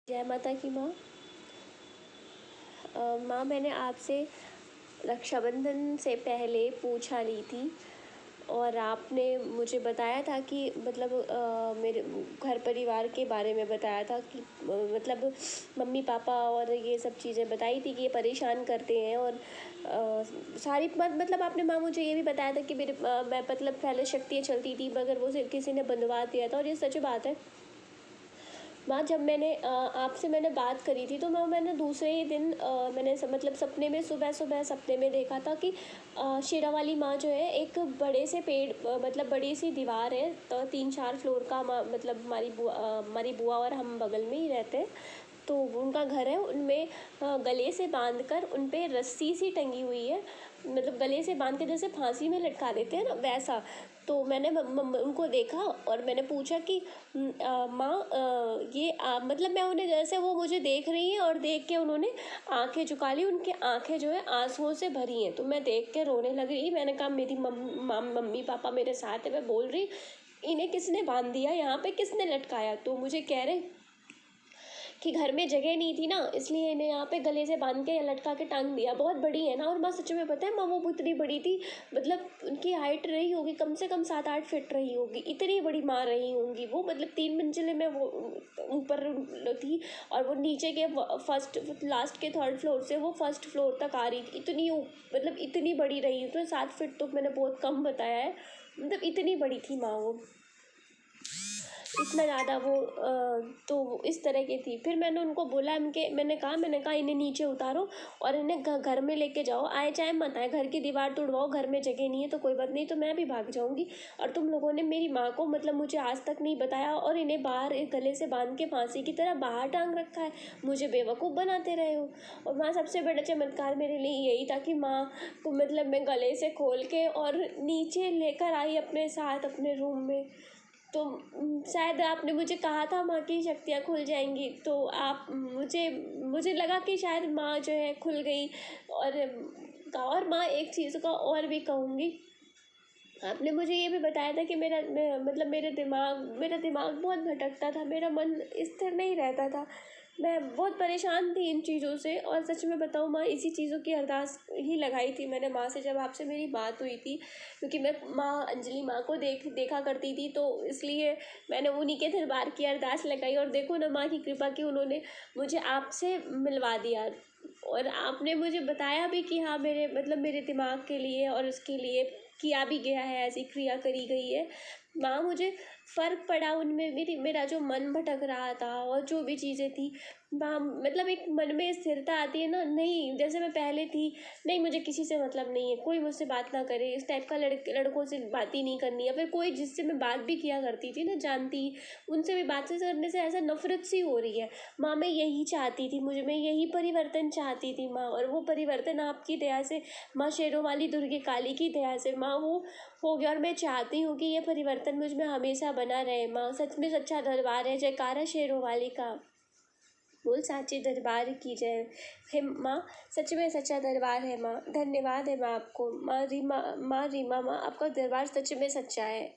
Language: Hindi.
जय माता की माँ। माँ, मैंने आपसे रक्षाबंधन से पहले पूछा ली थी और आपने मुझे बताया था कि मतलब मेरे घर परिवार के बारे में बताया था कि मतलब मम्मी पापा और ये सब चीज़ें बताई थी कि ये परेशान करते हैं। और सारी मतलब आपने माँ मुझे ये भी बताया था कि मैं मतलब पहले शक्तियाँ चलती थी मगर वो सिर्फ किसी ने बंधवा दिया था, और ये सच बात है। माँ, जब आपसे मैंने बात करी थी तो मैंने दूसरे ही दिन मैंने मतलब सपने में सुबह सुबह सपने में देखा था कि शेरा वाली माँ जो है एक बड़े से पेड़ मतलब बड़ी सी दीवार है, तो 3-4 फ्लोर का मतलब हमारी बुआ और हम बगल में ही रहते हैं। तो उनका घर है, उनमें गले से बांध कर उन पे रस्सी सी टंगी हुई है, मतलब गले से बांध के जैसे फांसी में लटका देते हैं ना वैसा। तो मैंने उनको देखा और मैंने पूछा कि माँ ये मतलब मैं उन्हें जैसे वो मुझे देख रही हैं और देख के उन्होंने आंखें झुका ली, उनकी आंखें जो है आंसुओं से भरी हैं। तो मैं देख के रोने लग गई। मैंने कहा मेरी मम्मी पापा मेरे साथ है। मैं बोल रही इन्हें किसने बांध दिया, यहाँ पे किसने लटकाया? तो मुझे कह रहे कि घर में जगह नहीं थी ना, इसलिए इन्हें यहाँ पे गले से बांध के या लटका के टांग दिया। बहुत बड़ी है ना। और माँ सच में पता है माँ, वो इतनी बड़ी थी, मतलब उनकी हाइट रही होगी कम से कम 7-8 फीट रही होगी, इतनी बड़ी माँ रही होंगी वो। मतलब 3 मंजिले में वो ऊपर थी और वो नीचे के फर्स्ट लास्ट के 3rd फ्लोर से वो फर्स्ट फ्लोर तक आ रही थी। मतलब इतनी बड़ी रही। तो 7 फीट तो मैंने बहुत कम बताया है, मतलब इतनी बड़ी थी माँ वो, इतना ज़्यादा वो तो इस तरह की थी। फिर मैंने उनको बोला मैंने कहा इन्हें नीचे उतारो और इन्हें घर में लेके जाओ, आए चाहे मत आए, घर की दीवार तोड़वाओ, घर में जगह नहीं है तो कोई बात नहीं, तो मैं भी भाग जाऊंगी। और तुम लोगों ने मेरी माँ को मतलब मुझे आज तक नहीं बताया और इन्हें बाहर गले से बांध के फांसी की तरह बाहर टांग रखा है, मुझे बेवकूफ़ बनाते रहे हो। और माँ, सबसे बड़ा चमत्कार मेरे लिए यही था कि माँ को मतलब मैं गले से खोल के और नीचे लेकर आई अपने साथ अपने रूम में। तो शायद आपने मुझे कहा था माँ की शक्तियाँ खुल जाएंगी, तो आप मुझे लगा कि शायद माँ जो है खुल गई। और माँ, एक चीज़ का और भी कहूँगी। आपने मुझे ये भी बताया था कि मतलब मेरा दिमाग बहुत भटकता था, मेरा मन स्थिर नहीं रहता था, मैं बहुत परेशान थी इन चीज़ों से। और सच में बताऊँ माँ, इसी चीज़ों की अरदास ही लगाई थी मैंने माँ से जब आपसे मेरी बात हुई थी, क्योंकि मैं माँ अंजलि माँ को देखा करती थी, तो इसलिए मैंने उन्हीं के दरबार की अरदास लगाई। और देखो ना माँ की कृपा की, उन्होंने मुझे आपसे मिलवा दिया। और आपने मुझे बताया भी कि हाँ, मेरे दिमाग के लिए और उसके लिए किया भी गया है, ऐसी क्रिया करी गई है। माँ, मुझे फ़र्क पड़ा उनमें, मेरा जो मन भटक रहा था और जो भी चीज़ें थी माँ, मतलब एक मन में स्थिरता आती है ना, नहीं जैसे मैं पहले थी, नहीं मुझे किसी से मतलब नहीं है, कोई मुझसे बात ना करे, इस टाइप का लड़कों से बात ही नहीं करनी। या फिर कोई जिससे मैं बात भी किया करती थी ना, जानती, उनसे भी बात से करने से ऐसा नफरत सी हो रही है। माँ, मैं यही चाहती थी, मैं यही परिवर्तन चाहती थी माँ, और वो परिवर्तन आपकी दया से, माँ शेरों वाली दुर्गे काली की दया से माँ वो हो गया। और मैं चाहती हूँ कि ये परिवर्तन मुझ में हमेशा बना रहे माँ। सच में सच्चा दरबार है, जयकारा शेरों वाली का, बोल साचे दरबार की जय है माँ। सच में सच्चा दरबार है माँ। धन्यवाद है माँ आपको माँ। रीमा माँ, आपका दरबार सच में सच्चा है।